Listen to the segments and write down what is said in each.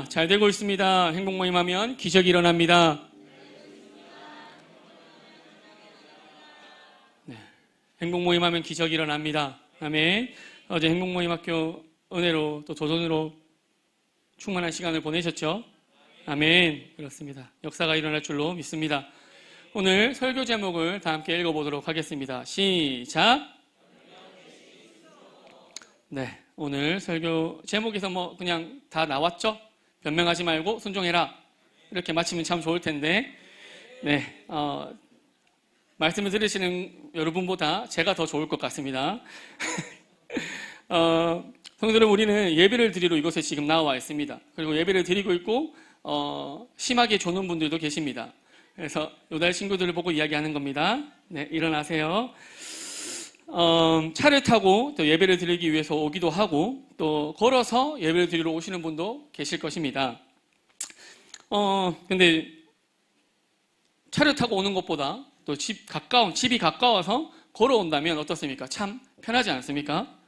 잘 되고 있습니다. 행복 모임하면 기적이 일어납니다. 네, 행복 모임하면 기적이 일어납니다. 아멘. 어제 행복 모임 학교 은혜로 또 도전으로 충만한 시간을 보내셨죠? 아멘. 그렇습니다. 역사가 일어날 줄로 믿습니다. 오늘 설교 제목을 다 함께 읽어보도록 하겠습니다. 시작. 네, 오늘 설교 제목에서 그냥 다 나왔죠? 변명하지 말고 순종해라. 이렇게 마치면 참 좋을 텐데, 네, 말씀을 들으시는 여러분보다 제가 더 좋을 것 같습니다. 성도들, 우리는 예배를 드리러 이곳에 지금 나와 있습니다. 그리고 예배를 드리고 있고, 심하게 조는 분들도 계십니다. 그래서 요달 친구들을 보고 이야기하는 겁니다. 네, 일어나세요. 차를 타고 또 예배를 드리기 위해서 오기도 하고 또 걸어서 예배를 드리러 오시는 분도 계실 것입니다. 근데 차를 타고 오는 것보다 또 집이 가까워서 걸어온다면 어떻습니까? 참 편하지 않습니까?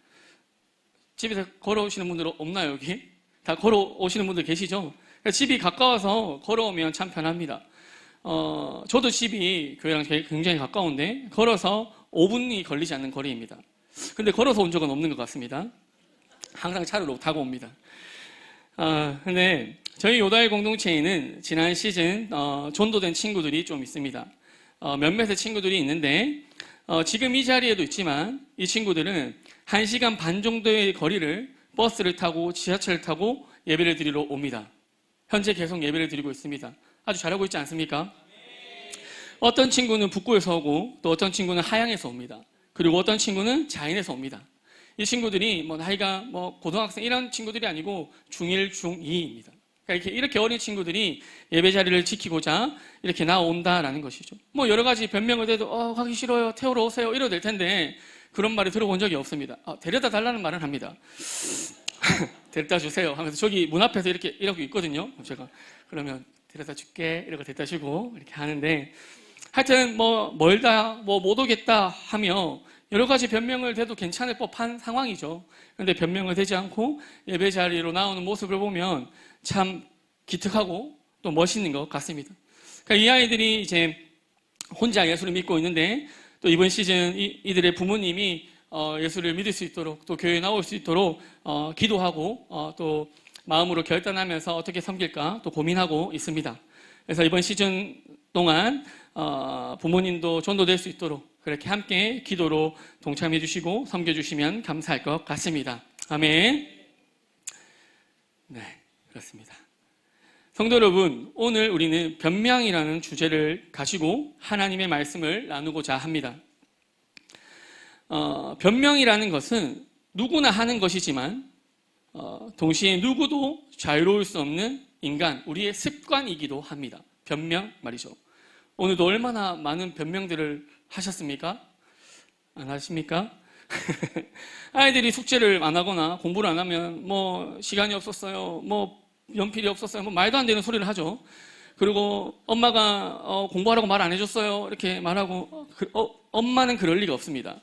집에서 걸어오시는 분들은 없나요, 여기? 다 걸어오시는 분들 계시죠? 집이 가까워서 걸어오면 참 편합니다. 저도 집이 교회랑 굉장히 가까운데 걸어서 5분이 걸리지 않는 거리입니다. 근데 걸어서 온 적은 없는 것 같습니다. 항상 차를 타고 옵니다. 근데 저희 요다일 공동체에는 지난 시즌 전도된 친구들이 좀 있습니다. 몇몇의 친구들이 있는데 지금 이 자리에도 있지만 이 친구들은 1시간 반 정도의 거리를 버스를 타고 지하철을 타고 예배를 드리러 옵니다. 현재 계속 예배를 드리고 있습니다. 아주 잘하고 있지 않습니까? 어떤 친구는 북구에서 오고 또 어떤 친구는 하양에서 옵니다. 그리고 어떤 친구는 자인에서 옵니다. 이 친구들이 나이가 고등학생 이런 친구들이 아니고 중1, 중2입니다. 그러니까 이렇게 어린 친구들이 예배 자리를 지키고자 이렇게 나온다라는 것이죠. 여러 가지 변명을 해도 가기 싫어요, 태우러 오세요 이러도 될 텐데 그런 말을 들어본 적이 없습니다. 데려다 달라는 말은 합니다. 데려다 주세요 하면서 저기 문 앞에서 이러고 있거든요. 제가 그러면 데려다 줄게 이러고 데려다 주고 이렇게 하는데 하여튼 멀다 못 오겠다 하며 여러 가지 변명을 대도 괜찮을 법한 상황이죠. 그런데 변명을 대지 않고 예배 자리로 나오는 모습을 보면 참 기특하고 또 멋있는 것 같습니다. 그러니까 이 아이들이 이제 혼자 예수를 믿고 있는데 또 이번 시즌 이들의 부모님이 예수를 믿을 수 있도록 또 교회에 나올 수 있도록 기도하고 또 마음으로 결단하면서 어떻게 섬길까 또 고민하고 있습니다. 그래서 이번 시즌 동안 부모님도 전도될 수 있도록 그렇게 함께 기도로 동참해 주시고 섬겨주시면 감사할 것 같습니다. 아멘. 네, 그렇습니다. 성도 여러분, 오늘 우리는 변명이라는 주제를 가지고 하나님의 말씀을 나누고자 합니다. 변명이라는 것은 누구나 하는 것이지만 동시에 누구도 자유로울 수 없는 인간, 우리의 습관이기도 합니다. 변명 말이죠. 오늘도 얼마나 많은 변명들을 하셨습니까? 안 하십니까? 아이들이 숙제를 안 하거나 공부를 안 하면 시간이 없었어요, 연필이 없었어요, 말도 안 되는 소리를 하죠. 그리고 엄마가 공부하라고 말 안 해줬어요 이렇게 말하고 엄마는 그럴 리가 없습니다.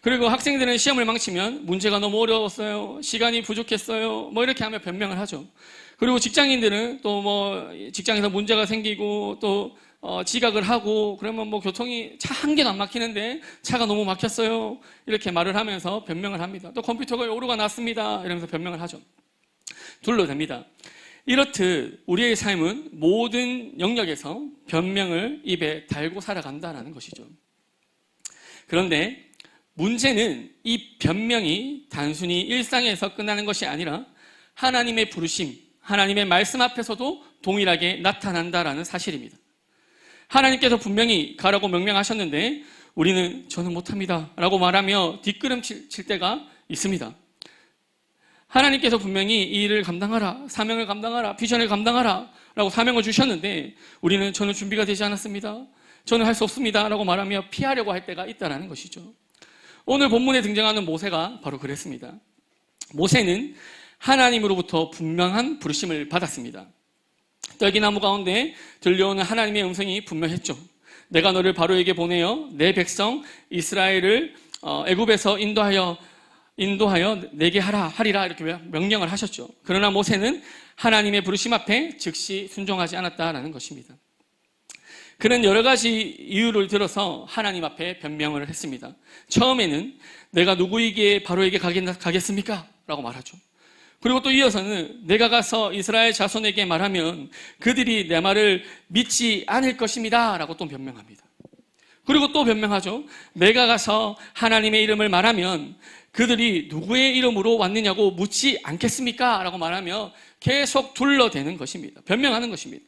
그리고 학생들은 시험을 망치면 문제가 너무 어려웠어요, 시간이 부족했어요 이렇게 하며 변명을 하죠. 그리고 직장인들은 또 직장에서 문제가 생기고 또 지각을 하고 그러면 교통이 차 한 개도 안 막히는데 차가 너무 막혔어요 이렇게 말을 하면서 변명을 합니다. 또 컴퓨터가 오류가 났습니다 이러면서 변명을 하죠. 둘러댑니다. 이렇듯 우리의 삶은 모든 영역에서 변명을 입에 달고 살아간다는 것이죠. 그런데 문제는 이 변명이 단순히 일상에서 끝나는 것이 아니라 하나님의 부르심, 하나님의 말씀 앞에서도 동일하게 나타난다는 사실입니다. 하나님께서 분명히 가라고 명령하셨는데 우리는 저는 못합니다 라고 말하며 뒷걸음질 칠 때가 있습니다. 하나님께서 분명히 이 일을 감당하라, 사명을 감당하라, 비전을 감당하라 라고 사명을 주셨는데 우리는 저는 준비가 되지 않았습니다, 저는 할 수 없습니다 라고 말하며 피하려고 할 때가 있다는 것이죠. 오늘 본문에 등장하는 모세가 바로 그랬습니다. 모세는 하나님으로부터 분명한 부르심을 받았습니다. 떨기나무 가운데 들려오는 하나님의 음성이 분명했죠. 내가 너를 바로에게 보내어 내 백성 이스라엘을 애굽에서 인도하여 내게 하리라 이렇게 명령을 하셨죠. 그러나 모세는 하나님의 부르심 앞에 즉시 순종하지 않았다라는 것입니다. 그는 여러 가지 이유를 들어서 하나님 앞에 변명을 했습니다. 처음에는 내가 누구에게 바로에게 가겠습니까? 라고 말하죠. 그리고 또 이어서는 내가 가서 이스라엘 자손에게 말하면 그들이 내 말을 믿지 않을 것입니다 라고 또 변명합니다. 그리고 또 변명하죠. 내가 가서 하나님의 이름을 말하면 그들이 누구의 이름으로 왔느냐고 묻지 않겠습니까? 라고 말하며 계속 둘러대는 것입니다. 변명하는 것입니다.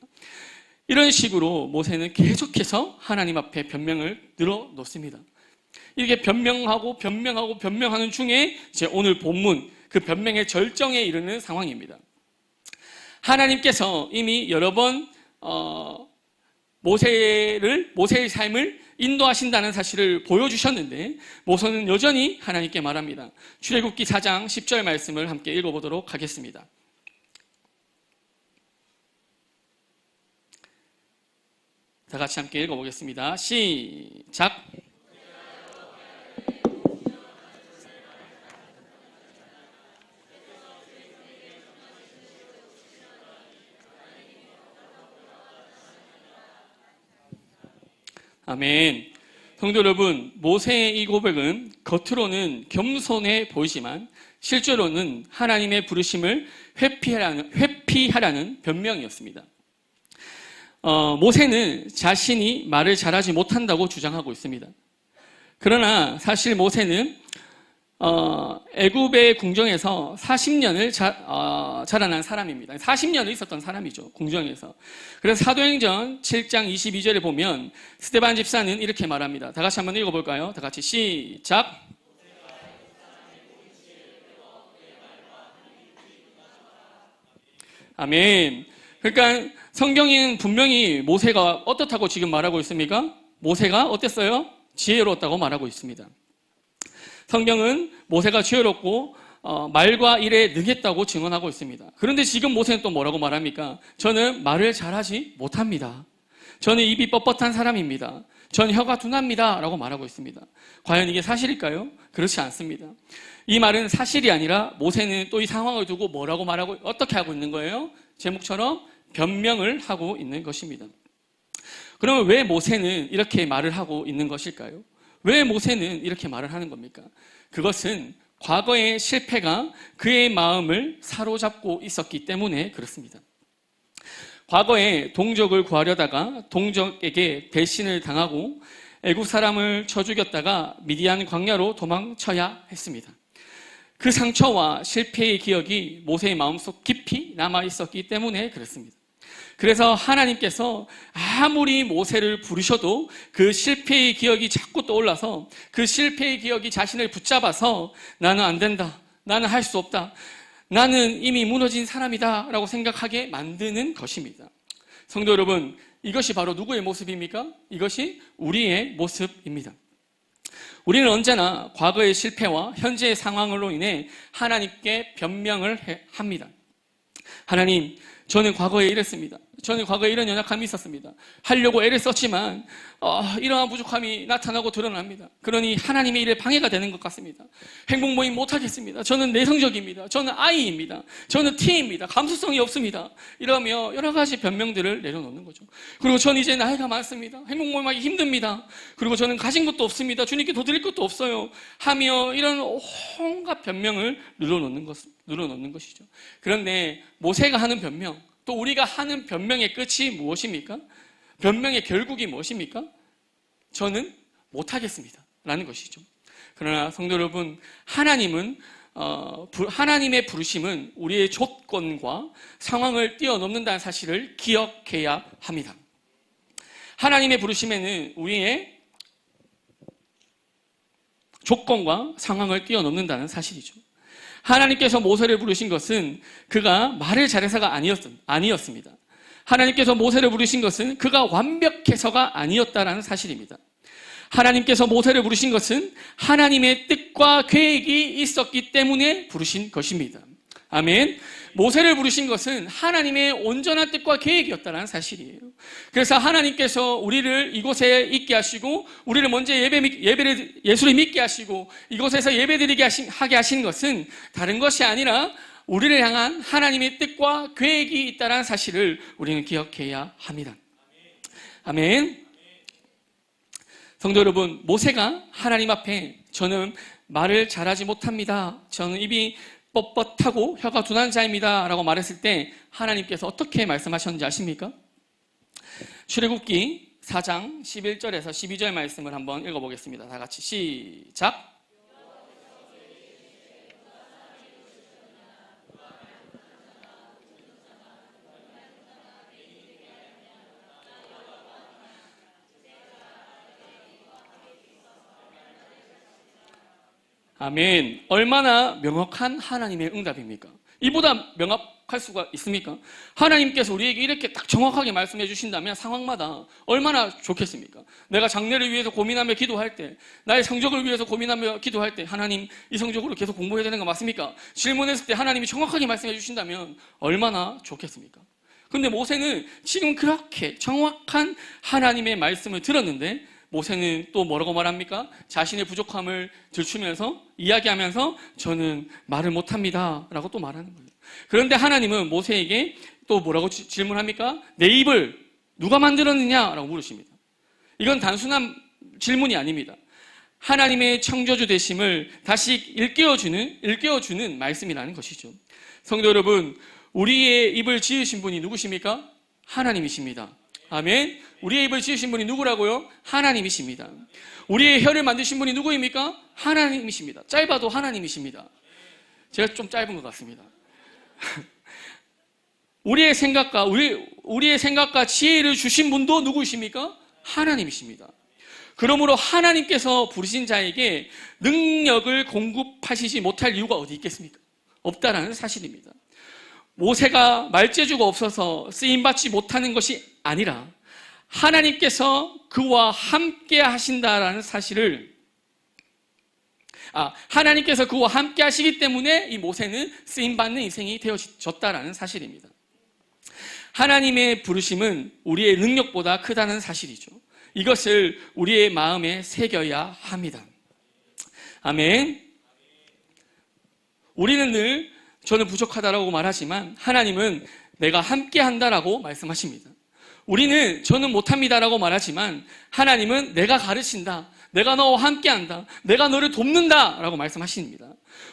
이런 식으로 모세는 계속해서 하나님 앞에 변명을 늘어놓습니다. 이렇게 변명하는 중에 이제 오늘 본문 그 변명의 절정에 이르는 상황입니다. 하나님께서 이미 여러 번 모세의 삶을 인도하신다는 사실을 보여주셨는데 모세는 여전히 하나님께 말합니다. 출애굽기 4장 10절 말씀을 함께 읽어보도록 하겠습니다. 다 같이 함께 읽어보겠습니다. 시작. 아멘. 성도 여러분, 모세의 이 고백은 겉으로는 겸손해 보이지만 실제로는 하나님의 부르심을 회피하라는 변명이었습니다. 모세는 자신이 말을 잘하지 못한다고 주장하고 있습니다. 그러나 사실 모세는 애굽의 궁정에서 40년을 자라난 사람입니다. 40년을 있었던 사람이죠. 궁정에서. 그래서 사도행전 7장 22절에 보면 스데반 집사는 이렇게 말합니다. 다 같이 한번 읽어볼까요? 다 같이 시작. 아멘. 그러니까 성경은 분명히 모세가 어떻다고 지금 말하고 있습니까? 모세가 어땠어요? 지혜로웠다고 말하고 있습니다. 성경은 모세가 지혜롭고 말과 일에 능했다고 증언하고 있습니다. 그런데 지금 모세는 또 뭐라고 말합니까? 저는 말을 잘하지 못합니다. 저는 입이 뻣뻣한 사람입니다. 전 혀가 둔합니다 라고 말하고 있습니다. 과연 이게 사실일까요? 그렇지 않습니다. 이 말은 사실이 아니라 모세는 또 이 상황을 두고 뭐라고 말하고 어떻게 하고 있는 거예요? 제목처럼 변명을 하고 있는 것입니다. 그러면 왜 모세는 이렇게 말을 하고 있는 것일까요? 왜 모세는 이렇게 말을 하는 겁니까? 그것은 과거의 실패가 그의 마음을 사로잡고 있었기 때문에 그렇습니다. 과거에 동족을 구하려다가 동족에게 배신을 당하고 애국 사람을 쳐 죽였다가 미디안 광야로 도망쳐야 했습니다. 그 상처와 실패의 기억이 모세의 마음속 깊이 남아 있었기 때문에 그렇습니다. 그래서 하나님께서 아무리 모세를 부르셔도 그 실패의 기억이 자꾸 떠올라서 그 실패의 기억이 자신을 붙잡아서 나는 안 된다, 나는 할 수 없다, 나는 이미 무너진 사람이다 라고 생각하게 만드는 것입니다. 성도 여러분, 이것이 바로 누구의 모습입니까? 이것이 우리의 모습입니다. 우리는 언제나 과거의 실패와 현재의 상황으로 인해 하나님께 변명을 합니다. 하나님, 저는 과거에 이랬습니다. 저는 과거에 이런 연약함이 있었습니다. 하려고 애를 썼지만 이러한 부족함이 나타나고 드러납니다. 그러니 하나님의 일에 방해가 되는 것 같습니다. 행복 모임 못하겠습니다. 저는 내성적입니다. 저는 I입니다. 저는 T입니다. 감수성이 없습니다. 이러며 여러 가지 변명들을 내려놓는 거죠. 그리고 저는 이제 나이가 많습니다. 행복 모임하기 힘듭니다. 그리고 저는 가진 것도 없습니다. 주님께 더 드릴 것도 없어요. 하며 이런 온갖 변명을 늘어놓는 것이죠. 그런데 모세가 하는 변명, 또 우리가 하는 변명의 끝이 무엇입니까? 변명의 결국이 무엇입니까? 저는 못하겠습니다 라는 것이죠. 그러나 성도 여러분, 하나님의 부르심은 우리의 조건과 상황을 뛰어넘는다는 사실을 기억해야 합니다. 하나님의 부르심에는 우리의 조건과 상황을 뛰어넘는다는 사실이죠. 하나님께서 모세를 부르신 것은 그가 말을 잘해서가 아니었습니다. 하나님께서 모세를 부르신 것은 그가 완벽해서가 아니었다라는 사실입니다. 하나님께서 모세를 부르신 것은 하나님의 뜻과 계획이 있었기 때문에 부르신 것입니다. 아멘. 모세를 부르신 것은 하나님의 온전한 뜻과 계획이었다는 사실이에요. 그래서 하나님께서 우리를 이곳에 있게 하시고 우리를 먼저 예수를 믿게 하시고 이곳에서 예배드리게 하게 하신 것은 다른 것이 아니라 우리를 향한 하나님의 뜻과 계획이 있다는 사실을 우리는 기억해야 합니다. 아멘. 성도 여러분, 모세가 하나님 앞에 저는 말을 잘하지 못합니다. 저는 입이 뻣뻣하고 혀가 둔한 자입니다. 라고 말했을 때 하나님께서 어떻게 말씀하셨는지 아십니까? 출애굽기 4장 11절에서 12절 말씀을 한번 읽어보겠습니다. 다 같이 시작. 아멘. 얼마나 명확한 하나님의 응답입니까? 이보다 명확할 수가 있습니까? 하나님께서 우리에게 이렇게 딱 정확하게 말씀해 주신다면 상황마다 얼마나 좋겠습니까? 내가 장래를 위해서 고민하며 기도할 때, 나의 성적을 위해서 고민하며 기도할 때 하나님 이 성적으로 계속 공부해야 되는 거 맞습니까? 질문했을 때 하나님이 정확하게 말씀해 주신다면 얼마나 좋겠습니까? 근데 모세는 지금 그렇게 정확한 하나님의 말씀을 들었는데 모세는 또 뭐라고 말합니까? 자신의 부족함을 들추면서 이야기하면서 저는 말을 못합니다 라고 또 말하는 거예요. 그런데 하나님은 모세에게 또 뭐라고 질문합니까? 내 입을 누가 만들었느냐 라고 물으십니다. 이건 단순한 질문이 아닙니다. 하나님의 창조주 되심을 다시 일깨워주는 말씀이라는 것이죠. 성도 여러분, 우리의 입을 지으신 분이 누구십니까? 하나님이십니다. 아멘. 우리의 입을 지으신 분이 누구라고요? 하나님이십니다. 우리의 혀를 만드신 분이 누구입니까? 하나님이십니다. 짧아도 하나님이십니다. 제가 좀 짧은 것 같습니다. 우리의 생각과 지혜를 주신 분도 누구이십니까? 하나님이십니다. 그러므로 하나님께서 부르신 자에게 능력을 공급하시지 못할 이유가 어디 있겠습니까? 없다라는 사실입니다. 모세가 말재주가 없어서 쓰임받지 못하는 것이 아니라 하나님께서 그와 함께 하신다라는 사실을 하나님께서 그와 함께 하시기 때문에 이 모세는 쓰임받는 인생이 되어졌다라는 사실입니다. 하나님의 부르심은 우리의 능력보다 크다는 사실이죠. 이것을 우리의 마음에 새겨야 합니다. 아멘. 우리는 늘 저는 부족하다라고 말하지만 하나님은 내가 함께 한다라고 말씀하십니다. 우리는 저는 못합니다라고 말하지만 하나님은 내가 가르친다, 내가 너와 함께한다, 내가 너를 돕는다라고 말씀하십니다.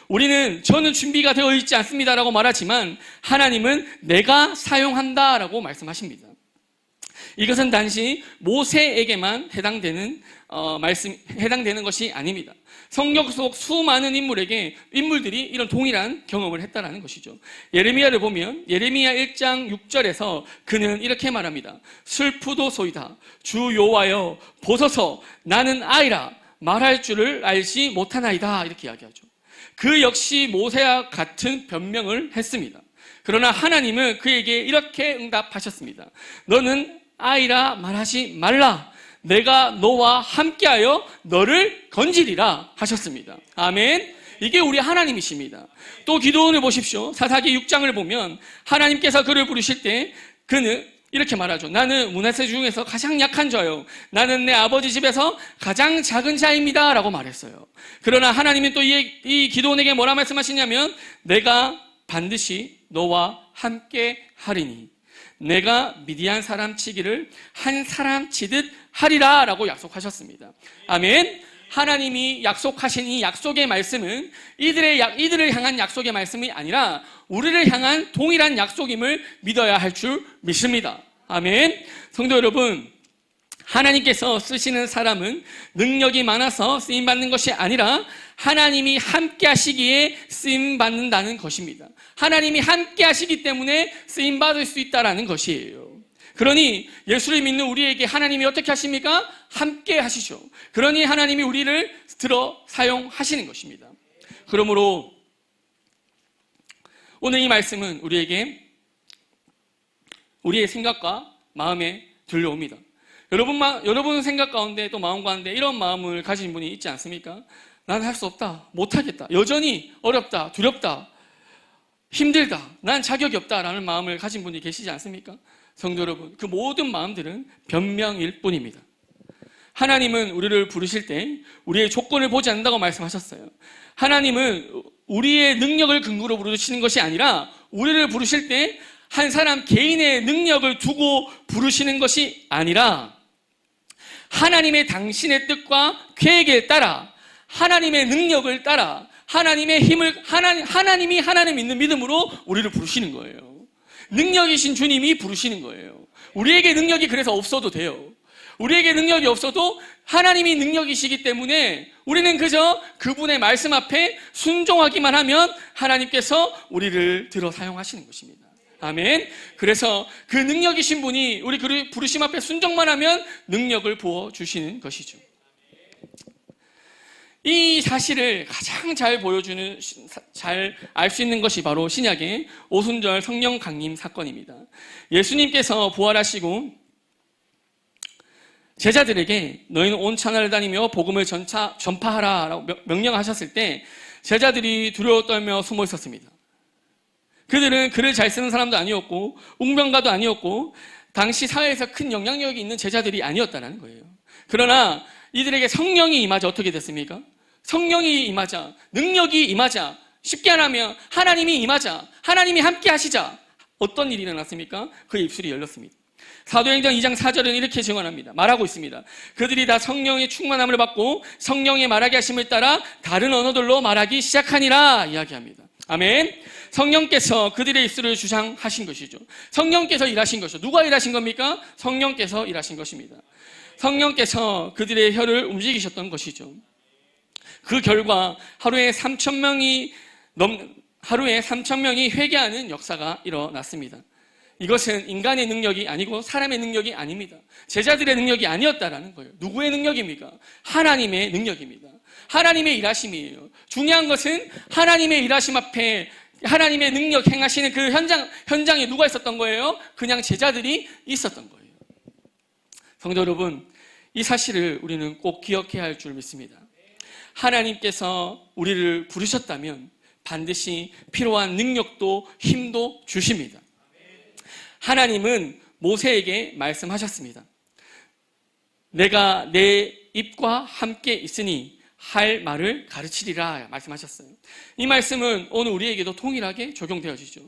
우리는 저는 준비가 되어 있지 않습니다라고 말하지만 하나님은 내가 사용한다라고 말씀하십니다. 이것은 단지 모세에게만 해당되는 것이 아닙니다. 성경 속 수많은 인물들이 이런 동일한 경험을 했다는 것이죠. 예레미야를 보면 예레미야 1장 6절에서 그는 이렇게 말합니다. 슬프도소이다. 주 여호와여 보소서 나는 아이라 말할 줄을 알지 못하나이다. 이렇게 이야기하죠. 그 역시 모세와 같은 변명을 했습니다. 그러나 하나님은 그에게 이렇게 응답하셨습니다. 너는 아이라 말하지 말라. 내가 너와 함께하여 너를 건지리라 하셨습니다. 아멘. 이게 우리 하나님이십니다. 또 기도원을 보십시오. 사사기 6장을 보면 하나님께서 그를 부르실 때 그는 이렇게 말하죠. 나는 므낫세 중에서 가장 약한 자요. 나는 내 아버지 집에서 가장 작은 자입니다 라고 말했어요. 그러나 하나님은 또 이 기도원에게 뭐라 말씀하시냐면 내가 반드시 너와 함께 하리니 내가 미디안 사람 치기를 한 사람 치듯 하리라 라고 약속하셨습니다. 아멘. 하나님이 약속하신 이 약속의 말씀은 이들을 향한 약속의 말씀이 아니라 우리를 향한 동일한 약속임을 믿어야 할 줄 믿습니다. 아멘. 성도 여러분, 하나님께서 쓰시는 사람은 능력이 많아서 쓰임받는 것이 아니라 하나님이 함께 하시기에 쓰임받는다는 것입니다. 하나님이 함께 하시기 때문에 쓰임받을 수 있다는 것이에요. 그러니 예수를 믿는 우리에게 하나님이 어떻게 하십니까? 함께 하시죠. 그러니 하나님이 우리를 들어 사용하시는 것입니다. 그러므로 오늘 이 말씀은 우리에게 우리의 생각과 마음에 들려옵니다. 여러분 생각 가운데 또 마음 가운데 이런 마음을 가진 분이 있지 않습니까? 나는 할 수 없다, 못하겠다, 여전히 어렵다, 두렵다. 힘들다, 난 자격이 없다라는 마음을 가진 분이 계시지 않습니까? 성도 여러분, 그 모든 마음들은 변명일 뿐입니다. 하나님은 우리를 부르실 때 우리의 조건을 보지 않는다고 말씀하셨어요. 하나님은 우리의 능력을 근거로 부르시는 것이 아니라 우리를 부르실 때 한 사람 개인의 능력을 두고 부르시는 것이 아니라 하나님의 당신의 뜻과 계획에 따라 하나님의 능력을 따라 하나님의 힘을 하나님이 하나님 있는 믿음으로 우리를 부르시는 거예요. 능력이신 주님이 부르시는 거예요. 우리에게 능력이 그래서 없어도 돼요. 우리에게 능력이 없어도 하나님이 능력이시기 때문에 우리는 그저 그분의 말씀 앞에 순종하기만 하면 하나님께서 우리를 들어 사용하시는 것입니다. 아멘. 그래서 그 능력이신 분이 우리 그 부르심 앞에 순종만 하면 능력을 부어주시는 것이죠. 이 사실을 가장 잘 보여주는, 잘 알 수 있는 것이 바로 신약의 오순절 성령 강림 사건입니다. 예수님께서 부활하시고 제자들에게 너희는 온 천하를 다니며 복음을 전파하라라고 명령하셨을 때 제자들이 두려워 떨며 숨어 있었습니다. 그들은 글을 잘 쓰는 사람도 아니었고 웅변가도 아니었고 당시 사회에서 큰 영향력이 있는 제자들이 아니었다는 거예요. 그러나 이들에게 성령이 임하자 어떻게 됐습니까? 성령이 임하자, 능력이 임하자, 쉽게 말하면 하나님이 임하자, 하나님이 함께 하시자 어떤 일이 일어났습니까? 그의 입술이 열렸습니다. 사도행전 2장 4절은 이렇게 증언합니다. 말하고 있습니다. 그들이 다 성령의 충만함을 받고 성령의 말하게 하심을 따라 다른 언어들로 말하기 시작하니라 이야기합니다. 아멘. 성령께서 그들의 입술을 주장하신 것이죠. 성령께서 일하신 것이죠. 누가 일하신 겁니까? 성령께서 일하신 것입니다. 성령께서 그들의 혀를 움직이셨던 것이죠. 그 결과 하루에 3,000명이 회개하는 역사가 일어났습니다. 이것은 인간의 능력이 아니고 사람의 능력이 아닙니다. 제자들의 능력이 아니었다라는 거예요. 누구의 능력입니까? 하나님의 능력입니다. 하나님의 일하심이에요. 중요한 것은 하나님의 일하심 앞에 하나님의 능력 행하시는 그 현장에 누가 있었던 거예요? 그냥 제자들이 있었던 거예요. 성도 여러분, 이 사실을 우리는 꼭 기억해야 할 줄 믿습니다. 하나님께서 우리를 부르셨다면 반드시 필요한 능력도 힘도 주십니다. 하나님은 모세에게 말씀하셨습니다. 내가 내 입과 함께 있으니 할 말을 가르치리라 말씀하셨어요. 이 말씀은 오늘 우리에게도 동일하게 적용되어지죠.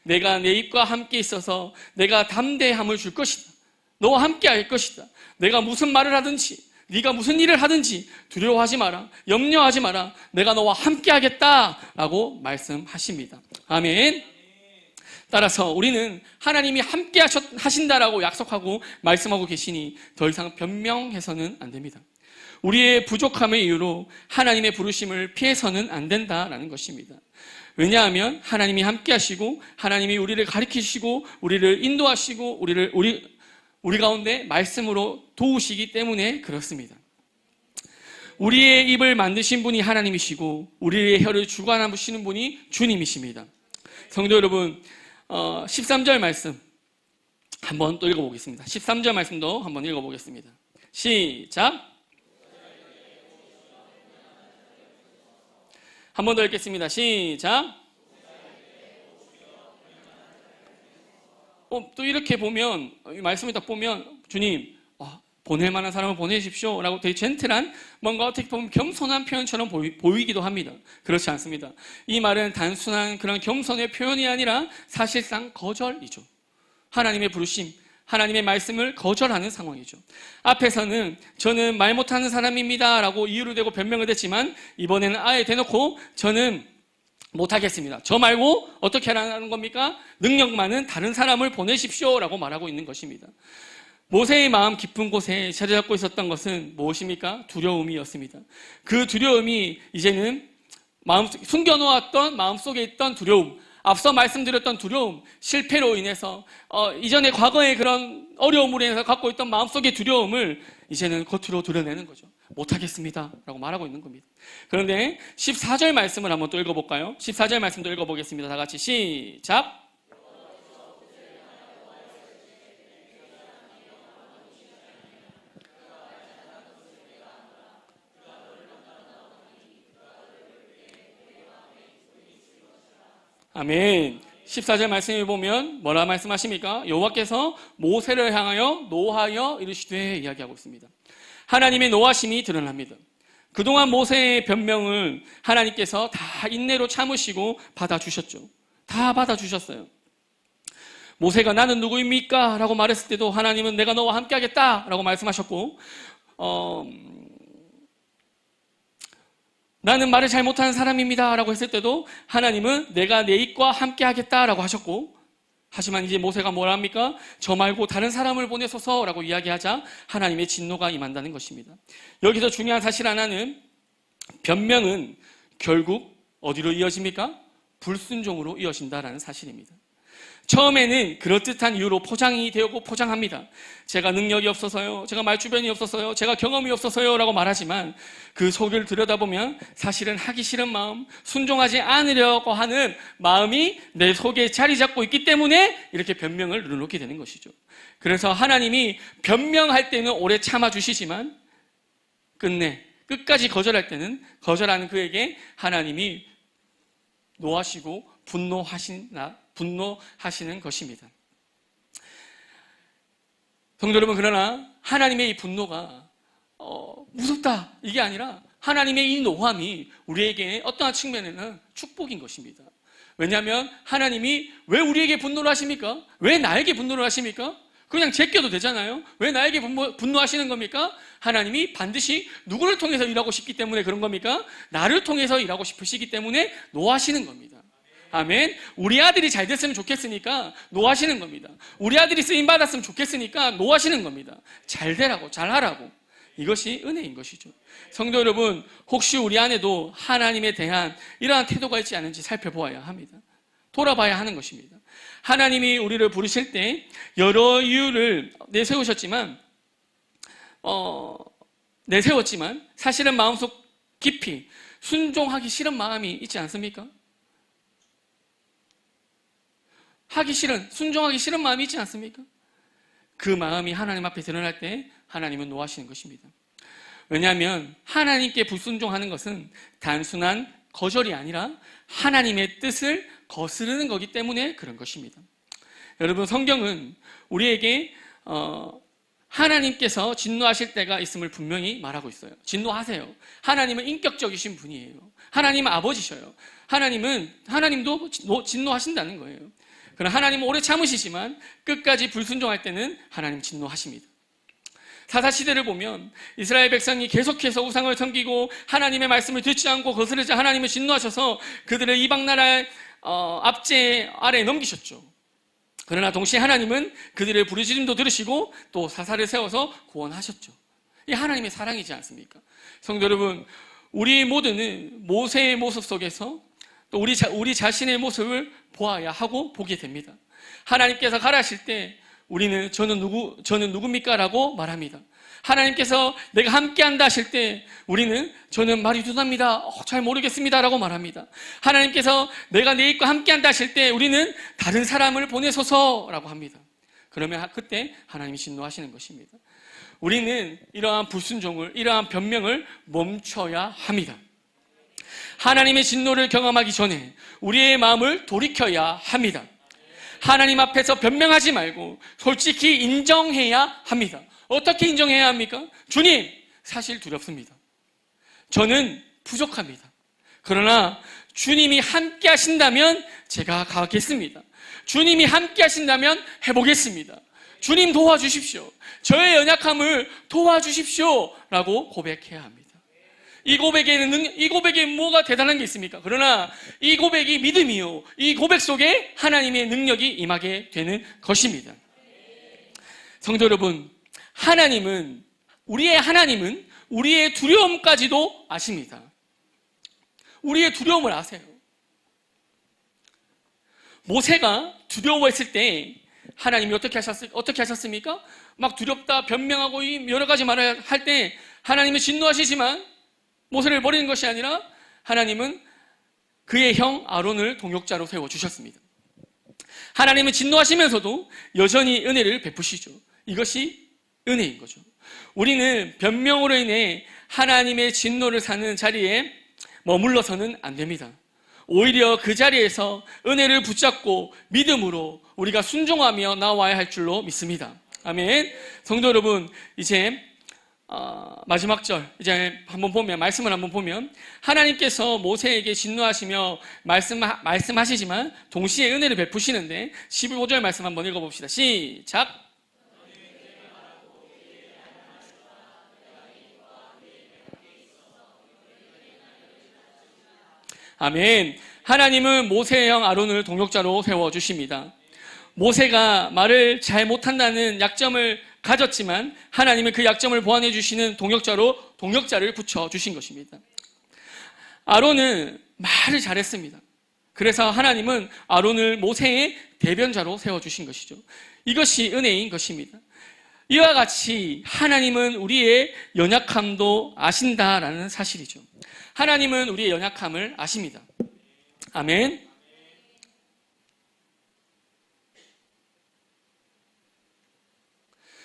내가 내 입과 함께 있어서 내가 담대함을 줄 것이다. 너와 함께 할 것이다. 내가 무슨 말을 하든지 네가 무슨 일을 하든지 두려워하지 마라. 염려하지 마라. 내가 너와 함께 하겠다라고 말씀하십니다. 아멘. 따라서 우리는 하나님이 함께 하신다라고 약속하고 말씀하고 계시니 더 이상 변명해서는 안 됩니다. 우리의 부족함의 이유로 하나님의 부르심을 피해서는 안 된다라는 것입니다. 왜냐하면 하나님이 함께 하시고 하나님이 우리를 가르치시고 우리를 인도하시고 우리 가운데 말씀으로 도우시기 때문에 그렇습니다. 우리의 입을 만드신 분이 하나님이시고 우리의 혀를 주관하시는 분이 주님이십니다. 성도 여러분, 13절 말씀 한번 또 읽어보겠습니다. 13절 말씀도 한번 읽어보겠습니다. 시작. 한 번 더 읽겠습니다. 시작. 또 이렇게 보면, 말씀을 딱 보면, 주님, 보낼 만한 사람을 보내십시오. 라고 되게 젠틀한, 뭔가 어떻게 보면 겸손한 표현처럼 보이기도 합니다. 그렇지 않습니다. 이 말은 단순한 그런 겸손의 표현이 아니라 사실상 거절이죠. 하나님의 부르심, 하나님의 말씀을 거절하는 상황이죠. 앞에서는 저는 말 못하는 사람입니다. 라고 이유를 대고 변명을 했지만, 이번에는 아예 대놓고 저는 못하겠습니다. 저 말고 어떻게 하라는 겁니까? 능력 많은 다른 사람을 보내십시오. 라고 말하고 있는 것입니다. 모세의 마음 깊은 곳에 자리 잡고 있었던 것은 무엇입니까? 두려움이었습니다. 그 두려움이 이제는 숨겨놓았던 마음속에 있던 두려움, 앞서 말씀드렸던 두려움, 실패로 인해서 이전에 과거의 그런 어려움으로 인해서 갖고 있던 마음속의 두려움을 이제는 겉으로 드러내는 거죠. 못하겠습니다 라고 말하고 있는 겁니다. 그런데 14절 말씀을 한번 또 읽어볼까요? 14절 말씀도 읽어보겠습니다. 다 같이 시작. 아멘. 14절 말씀에 보면 뭐라 말씀하십니까? 여호와께서 모세를 향하여 노하여 이르시되 이야기하고 있습니다. 하나님의 노하심이 드러납니다. 그동안 모세의 변명을 하나님께서 다 인내로 참으시고 받아주셨죠. 다 받아주셨어요. 모세가 나는 누구입니까? 라고 말했을 때도 하나님은 내가 너와 함께 하겠다 라고 말씀하셨고, 나는 말을 잘 못하는 사람입니다 라고 했을 때도 하나님은 내가 내 입과 함께 하겠다 라고 하셨고, 하지만 이제 모세가 뭐라 합니까? 저 말고 다른 사람을 보내소서 라고 이야기하자 하나님의 진노가 임한다는 것입니다. 여기서 중요한 사실 하나는, 변명은 결국 어디로 이어집니까? 불순종으로 이어진다라는 사실입니다. 처음에는 그럴듯한 이유로 포장이 되고 포장합니다. 제가 능력이 없어서요, 제가 말주변이 없어서요, 제가 경험이 없어서요 라고 말하지만 그 속을 들여다보면 사실은 하기 싫은 마음, 순종하지 않으려고 하는 마음이 내 속에 자리 잡고 있기 때문에 이렇게 변명을 늘어놓게 되는 것이죠. 그래서 하나님이 변명할 때는 오래 참아주시지만 끝까지 거절할 때는 거절하는 그에게 하나님이 노하시고 분노하시는 것입니다. 성도 여러분, 그러나 하나님의 이 분노가 무섭다 이게 아니라 하나님의 이 노함이 우리에게 어떠한 측면에는 축복인 것입니다. 왜냐하면 하나님이 왜 우리에게 분노를 하십니까? 왜 나에게 분노를 하십니까? 그냥 제껴도 되잖아요. 왜 나에게 분노하시는 겁니까? 하나님이 반드시 누구를 통해서 일하고 싶기 때문에 그런 겁니까? 나를 통해서 일하고 싶으시기 때문에 노하시는 겁니다. 아멘. 우리 아들이 잘 됐으면 좋겠으니까 노하시는 겁니다. 우리 아들이 쓰임받았으면 좋겠으니까 노하시는 겁니다. 잘 되라고, 잘 하라고. 이것이 은혜인 것이죠. 성도 여러분, 혹시 우리 안에도 하나님에 대한 이러한 태도가 있지 않은지 살펴보아야 합니다. 돌아봐야 하는 것입니다. 하나님이 우리를 부르실 때 여러 이유를 내세웠지만 사실은 마음속 깊이 순종하기 싫은 마음이 있지 않습니까? 순종하기 싫은 마음이 있지 않습니까? 그 마음이 하나님 앞에 드러날 때 하나님은 노하시는 것입니다. 왜냐하면 하나님께 불순종하는 것은 단순한 거절이 아니라 하나님의 뜻을 거스르는 거기 때문에 그런 것입니다. 여러분, 성경은 우리에게 하나님께서 진노하실 때가 있음을 분명히 말하고 있어요. 진노하세요. 하나님은 인격적이신 분이에요. 하나님은 아버지셔요. 하나님도 진노하신다는 거예요. 그러나 하나님은 오래 참으시지만 끝까지 불순종할 때는 하나님 진노하십니다. 사사시대를 보면 이스라엘 백성이 계속해서 우상을 섬기고 하나님의 말씀을 듣지 않고 거스르자 하나님을 진노하셔서 그들을 이방 나라의 압제 아래에 넘기셨죠. 그러나 동시에 하나님은 그들의 부르짖음도 들으시고 또 사사를 세워서 구원하셨죠. 이 하나님의 사랑이지 않습니까? 성도 여러분, 우리 모두는 모세의 모습 속에서 또 우리 자신의 모습을 보아야 하고 보게 됩니다. 하나님께서 가라하실 때 우리는 저는 누굽니까? 라고 말합니다. 하나님께서 내가 함께한다 하실 때 우리는 저는 말이 두답니다. 잘 모르겠습니다. 라고 말합니다. 하나님께서 내가 내 입과 함께한다 하실 때 우리는 다른 사람을 보내소서 라고 합니다. 그러면 그때 하나님이 진노하시는 것입니다. 우리는 이러한 불순종을, 이러한 변명을 멈춰야 합니다. 하나님의 진노를 경험하기 전에 우리의 마음을 돌이켜야 합니다. 하나님 앞에서 변명하지 말고 솔직히 인정해야 합니다. 어떻게 인정해야 합니까? 주님, 사실 두렵습니다. 저는 부족합니다. 그러나 주님이 함께 하신다면 제가 가겠습니다. 주님이 함께 하신다면 해보겠습니다. 주님 도와주십시오. 저의 연약함을 도와주십시오. 라고 고백해야 합니다. 이 고백에 뭐가 대단한 게 있습니까? 그러나 이 고백이 믿음이요, 이 고백 속에 하나님의 능력이 임하게 되는 것입니다. 성도 여러분, 우리의 하나님은 우리의 두려움까지도 아십니다. 우리의 두려움을 아세요. 모세가 두려워했을 때 하나님이 어떻게 하셨습니까? 막 두렵다, 변명하고 여러 가지 말을 할 때 하나님은 진노하시지만 모세를 버리는 것이 아니라 하나님은 그의 형 아론을 동역자로 세워주셨습니다. 하나님은 진노하시면서도 여전히 은혜를 베푸시죠. 이것이 은혜인 거죠. 우리는 변명으로 인해 하나님의 진노를 사는 자리에 머물러서는 안 됩니다. 오히려 그 자리에서 은혜를 붙잡고 믿음으로 우리가 순종하며 나와야 할 줄로 믿습니다. 아멘. 성도 여러분, 이제 마지막 절 이제 한번 보면, 말씀을 한번 보면, 하나님께서 모세에게 진노하시며 말씀하시지만 동시에 은혜를 베푸시는데 15절 말씀 한번 읽어봅시다. 시작. 아멘. 하나님은 모세의 형 아론을 동역자로 세워주십니다. 모세가 말을 잘 못한다는 약점을 가졌지만 하나님은 그 약점을 보완해 주시는 동역자로 동역자를 붙여주신 것입니다. 아론은 말을 잘했습니다. 그래서 하나님은 아론을 모세의 대변자로 세워주신 것이죠. 이것이 은혜인 것입니다. 이와 같이 하나님은 우리의 연약함도 아신다라는 사실이죠. 하나님은 우리의 연약함을 아십니다. 아멘.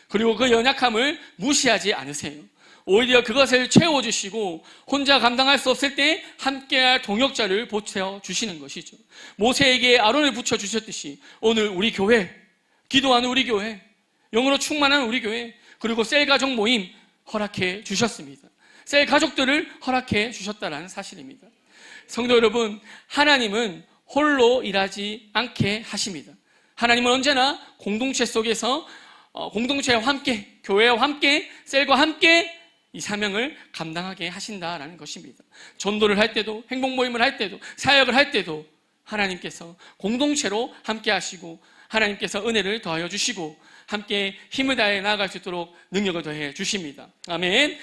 그리고 그 연약함을 무시하지 않으세요. 오히려 그것을 채워주시고 혼자 감당할 수 없을 때 함께할 동역자를 붙여주시는 것이죠. 모세에게 아론을 붙여주셨듯이 오늘 우리 교회, 기도하는 우리 교회, 영으로 충만한 우리 교회, 그리고 셀 가족 모임 허락해 주셨습니다. 셀 가족들을 허락해 주셨다는 사실입니다. 성도 여러분, 하나님은 홀로 일하지 않게 하십니다. 하나님은 언제나 공동체 속에서 공동체와 함께, 교회와 함께, 셀과 함께 이 사명을 감당하게 하신다라는 것입니다. 전도를 할 때도, 행복 모임을 할 때도, 사역을 할 때도 하나님께서 공동체로 함께 하시고 하나님께서 은혜를 더하여 주시고 함께 힘을 다해 나아갈 수 있도록 능력을 더해 주십니다. 아멘.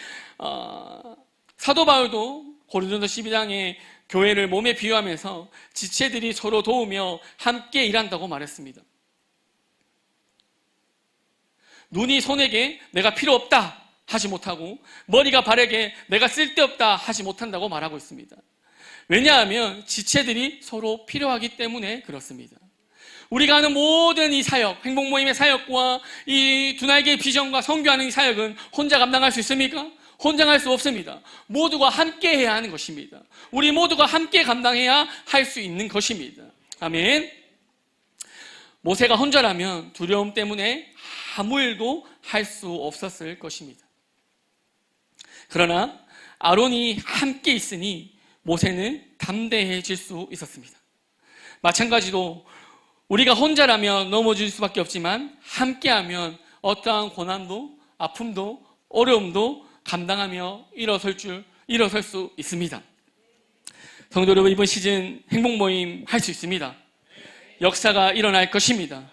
사도 바울도 고린도서 12장에 교회를 몸에 비유하면서 지체들이 서로 도우며 함께 일한다고 말했습니다. 눈이 손에게 내가 필요 없다 하지 못하고 머리가 발에게 내가 쓸데없다 하지 못한다고 말하고 있습니다. 왜냐하면 지체들이 서로 필요하기 때문에 그렇습니다. 우리가 하는 모든 이 사역, 행복 모임의 사역과 이 두 날개의 비전과 선교하는 이 사역은 혼자 감당할 수 있습니까? 혼자 할 수 없습니다. 모두가 함께 해야 하는 것입니다. 우리 모두가 함께 감당해야 할 수 있는 것입니다. 아멘. 모세가 혼자라면 두려움 때문에 아무 일도 할 수 없었을 것입니다. 그러나 아론이 함께 있으니 모세는 담대해질 수 있었습니다. 마찬가지로 우리가 혼자라면 넘어질 수밖에 없지만 함께하면 어떠한 고난도, 아픔도, 어려움도 감당하며 일어설 수 있습니다. 성도 여러분, 이번 시즌 행복 모임 할 수 있습니다. 역사가 일어날 것입니다.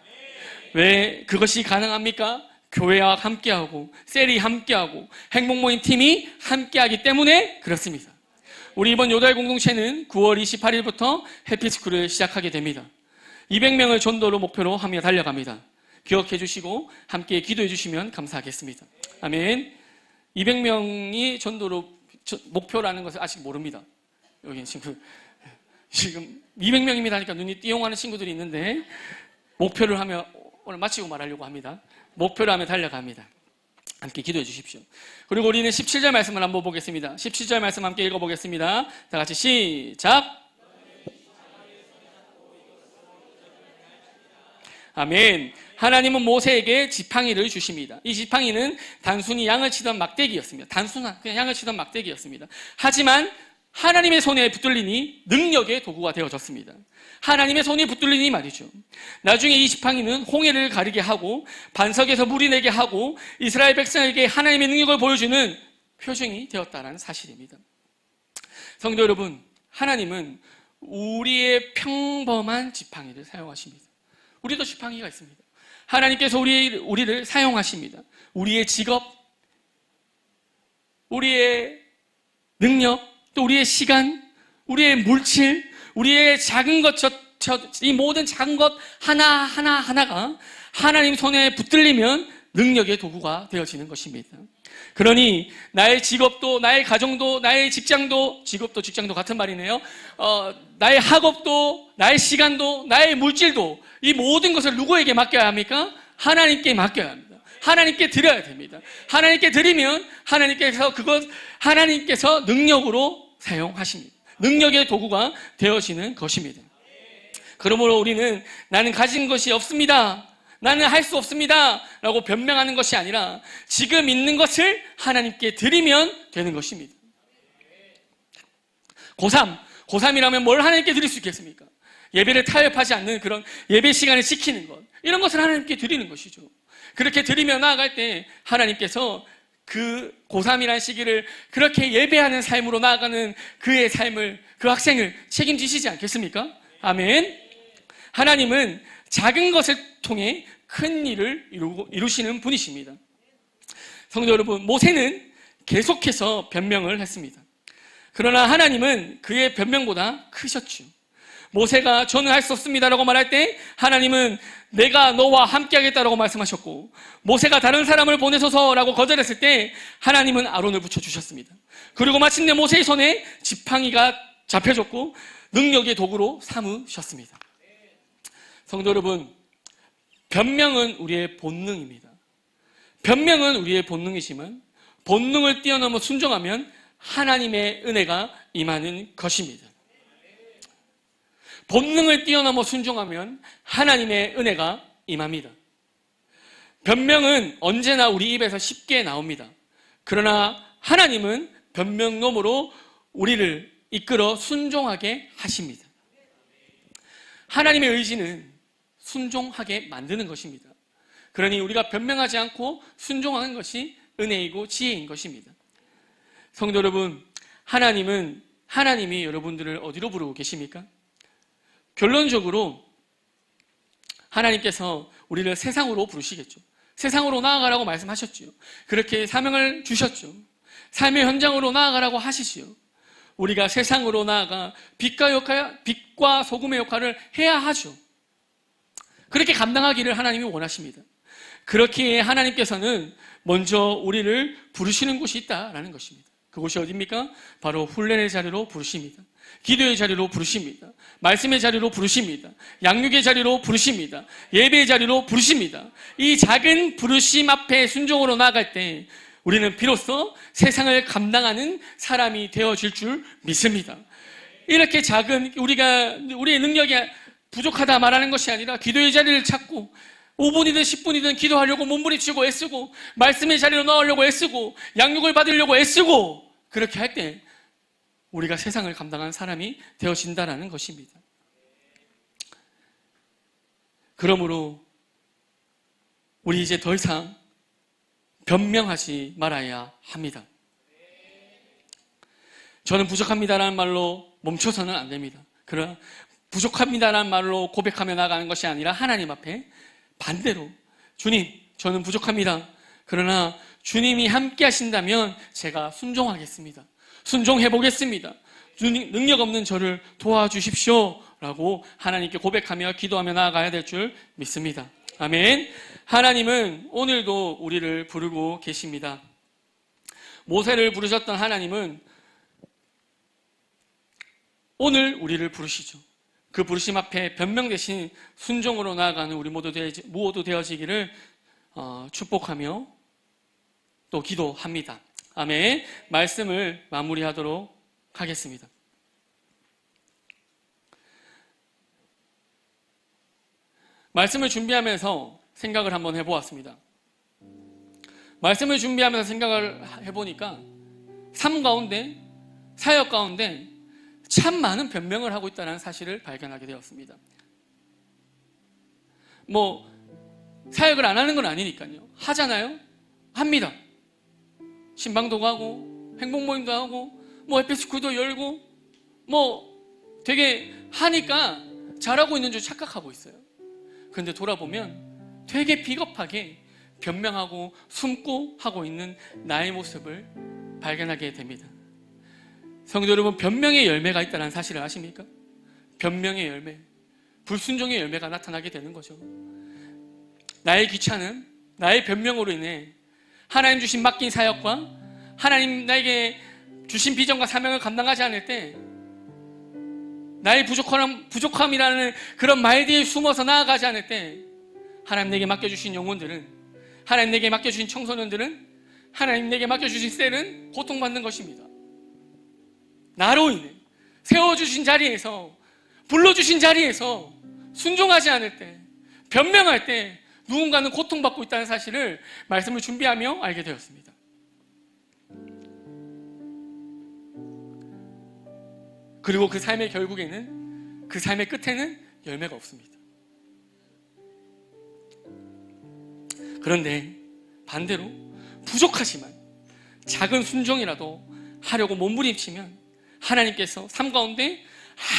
왜 그것이 가능합니까? 교회와 함께하고 셀이 함께하고 행복 모임 팀이 함께하기 때문에 그렇습니다. 우리 이번 요달 공동체는 9월 28일부터 해피스쿨을 시작하게 됩니다. 200명을 전도로 목표로 하며 달려갑니다. 기억해 주시고 함께 기도해 주시면 감사하겠습니다. 아멘. 200명이 전도로 목표라는 것을 아직 모릅니다. 여기 지금 200명입니다 하니까 눈이 띠용하는 친구들이 있는데 목표를 하며 오늘 마치고 말하려고 합니다. 목표를 하며 달려갑니다. 함께 기도해 주십시오. 그리고 우리는 17절 말씀을 한번 보겠습니다. 17절 말씀 함께 읽어보겠습니다. 다 같이 시작. 아멘. 하나님은 모세에게 지팡이를 주십니다. 이 지팡이는 단순히 양을 치던 막대기였습니다. 단순한 그냥 양을 치던 막대기였습니다. 하지만 하나님의 손에 붙들리니 능력의 도구가 되어졌습니다. 하나님의 손이 붙들리니 말이죠. 나중에 이 지팡이는 홍해를 가리게 하고 반석에서 물이 내게 하고 이스라엘 백성에게 하나님의 능력을 보여주는 표징이 되었다는 사실입니다. 성도 여러분, 하나님은 우리의 평범한 지팡이를 사용하십니다. 우리도 지팡이가 있습니다. 하나님께서 우리를 사용하십니다. 우리의 직업, 우리의 능력, 또 우리의 시간, 우리의 물질, 우리의 작은 것, 이 모든 작은 것 하나가 하나님 손에 붙들리면 능력의 도구가 되어지는 것입니다. 그러니 나의 직업도, 나의 가정도, 나의 직장도, 직업도 직장도 같은 말이네요. 나의 학업도, 나의 시간도, 나의 물질도 이 모든 것을 누구에게 맡겨야 합니까? 하나님께 맡겨야 합니다. 하나님께 드려야 됩니다. 하나님께 드리면 하나님께서 능력으로 사용하십니다. 능력의 도구가 되어지는 것입니다. 그러므로 우리는 나는 가진 것이 없습니다, 나는 할 수 없습니다 라고 변명하는 것이 아니라 지금 있는 것을 하나님께 드리면 되는 것입니다. 고3이라면 뭘 하나님께 드릴 수 있겠습니까? 예배를 타협하지 않는 그런 예배 시간을 지키는 것, 이런 것을 하나님께 드리는 것이죠. 그렇게 드리며 나아갈 때 하나님께서 그 고3이라는 시기를 그렇게 예배하는 삶으로 나아가는 그의 삶을, 그 학생을 책임지시지 않겠습니까? 아멘. 하나님은 작은 것을 통해 큰 일을 이루시는 분이십니다. 성도 여러분, 모세는 계속해서 변명을 했습니다. 그러나 하나님은 그의 변명보다 크셨죠. 모세가 저는 할 수 없습니다라고 말할 때 하나님은 내가 너와 함께 하겠다라고 말씀하셨고, 모세가 다른 사람을 보내소서라고 거절했을 때 하나님은 아론을 붙여주셨습니다. 그리고 마침내 모세의 손에 지팡이가 잡혀졌고 능력의 도구로 삼으셨습니다. 성도 여러분, 변명은 우리의 본능입니다. 변명은 우리의 본능이지만 본능을 뛰어넘어 순종하면 하나님의 은혜가 임하는 것입니다. 본능을 뛰어넘어 순종하면 하나님의 은혜가 임합니다. 변명은 언제나 우리 입에서 쉽게 나옵니다. 그러나 하나님은 변명놈으로 우리를 이끌어 순종하게 하십니다. 하나님의 의지는 순종하게 만드는 것입니다. 그러니 우리가 변명하지 않고 순종하는 것이 은혜이고 지혜인 것입니다. 성도 여러분, 하나님이 여러분들을 어디로 부르고 계십니까? 결론적으로 하나님께서 우리를 세상으로 부르시겠죠. 세상으로 나아가라고 말씀하셨죠. 그렇게 사명을 주셨죠. 삶의 현장으로 나아가라고 하시지요. 우리가 세상으로 나아가 빛과 소금의 역할을 해야 하죠. 그렇게 감당하기를 하나님이 원하십니다. 그렇기에 하나님께서는 먼저 우리를 부르시는 곳이 있다라는 것입니다. 그곳이 어디입니까? 바로 훈련의 자리로 부르십니다. 기도의 자리로 부르십니다. 말씀의 자리로 부르십니다. 양육의 자리로 부르십니다. 예배의 자리로 부르십니다. 이 작은 부르심 앞에 순종으로 나아갈 때 우리는 비로소 세상을 감당하는 사람이 되어질 줄 믿습니다. 이렇게 작은 우리의 능력이 부족하다 말하는 것이 아니라 기도의 자리를 찾고 5분이든 10분이든 기도하려고 몸부림치고 애쓰고 말씀의 자리로 나오려고 애쓰고 양육을 받으려고 애쓰고 그렇게 할 때 우리가 세상을 감당하는 사람이 되어진다는 것입니다. 그러므로 우리 이제 더 이상 변명하지 말아야 합니다. 저는 부족합니다라는 말로 멈춰서는 안 됩니다. 그러나 부족합니다라는 말로 고백하며 나가는 것이 아니라 하나님 앞에 반대로 주님, 저는 부족합니다. 그러나 주님이 함께 하신다면 제가 순종하겠습니다. 순종해보겠습니다. 주님, 능력 없는 저를 도와주십시오 라고 하나님께 고백하며 기도하며 나아가야 될 줄 믿습니다. 아멘. 하나님은 오늘도 우리를 부르고 계십니다. 모세를 부르셨던 하나님은 오늘 우리를 부르시죠. 그 부르심 앞에 변명 대신 순종으로 나아가는 우리 모두 되어지기를 축복하며 또 기도합니다. 아멘. 말씀을 마무리하도록 하겠습니다. 말씀을 준비하면서 생각을 한번 해보았습니다. 말씀을 준비하면서 생각을 해보니까 삶 가운데, 사역 가운데 참 많은 변명을 하고 있다는 사실을 발견하게 되었습니다. 사역을 안 하는 건 아니니까요. 하잖아요? 합니다. 신방도 가고 행복모임도 하고 에피스쿨도 열고 되게 하니까 잘하고 있는 줄 착각하고 있어요. 그런데 돌아보면 되게 비겁하게 변명하고 숨고 하고 있는 나의 모습을 발견하게 됩니다. 성도 여러분, 변명의 열매가 있다는 사실을 아십니까? 변명의 열매, 불순종의 열매가 나타나게 되는 거죠. 나의 귀찮음, 나의 변명으로 인해 하나님 주신 맡긴 사역과 하나님 나에게 주신 비전과 사명을 감당하지 않을 때 나의 부족함이라는 그런 말 뒤에 숨어서 나아가지 않을 때 하나님 내게 맡겨주신 영혼들은, 하나님 내게 맡겨주신 청소년들은, 하나님 내게 맡겨주신 셀은 고통받는 것입니다. 나로 인해 세워주신 자리에서, 불러주신 자리에서 순종하지 않을 때, 변명할 때 누군가는 고통받고 있다는 사실을 말씀을 준비하며 알게 되었습니다. 그리고 그 삶의 결국에는, 그 삶의 끝에는 열매가 없습니다. 그런데 반대로 부족하지만 작은 순종이라도 하려고 몸부림치면 하나님께서 삶 가운데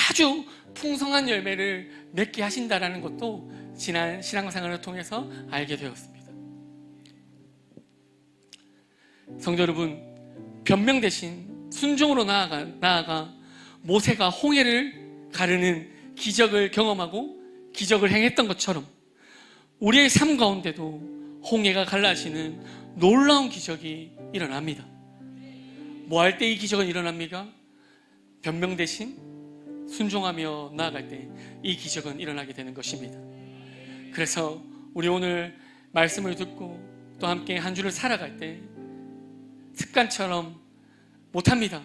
아주 풍성한 열매를 맺게 하신다라는 것도 지난 신앙생활을 통해서 알게 되었습니다. 성도 여러분, 변명 대신 순종으로 나아가 모세가 홍해를 가르는 기적을 경험하고 기적을 행했던 것처럼 우리의 삶 가운데도 홍해가 갈라지는 놀라운 기적이 일어납니다. 뭐 할 때 이 기적은 일어납니까? 변명 대신 순종하며 나아갈 때 이 기적은 일어나게 되는 것입니다. 그래서 우리 오늘 말씀을 듣고 또 함께 한 주를 살아갈 때 습관처럼 못합니다.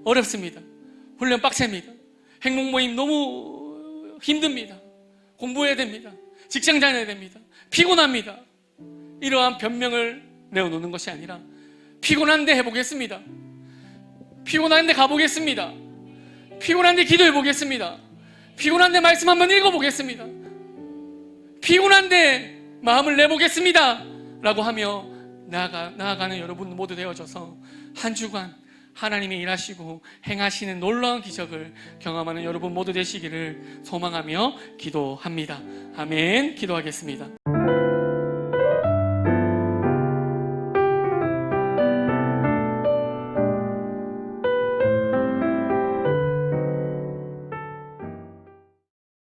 어렵습니다. 훈련 빡셉니다. 행복 모임 너무 힘듭니다. 공부해야 됩니다. 직장 다녀야 됩니다. 피곤합니다. 이러한 변명을 내어놓는 것이 아니라 피곤한데 해보겠습니다. 피곤한데 가보겠습니다. 피곤한데 기도해 보겠습니다. 피곤한데 말씀 한번 읽어보겠습니다. 피곤한데 마음을 내보겠습니다 라고 하며 나아가는 여러분 모두 되어져서 한 주간 하나님이 일하시고 행하시는 놀라운 기적을 경험하는 여러분 모두 되시기를 소망하며 기도합니다. 아멘. 기도하겠습니다.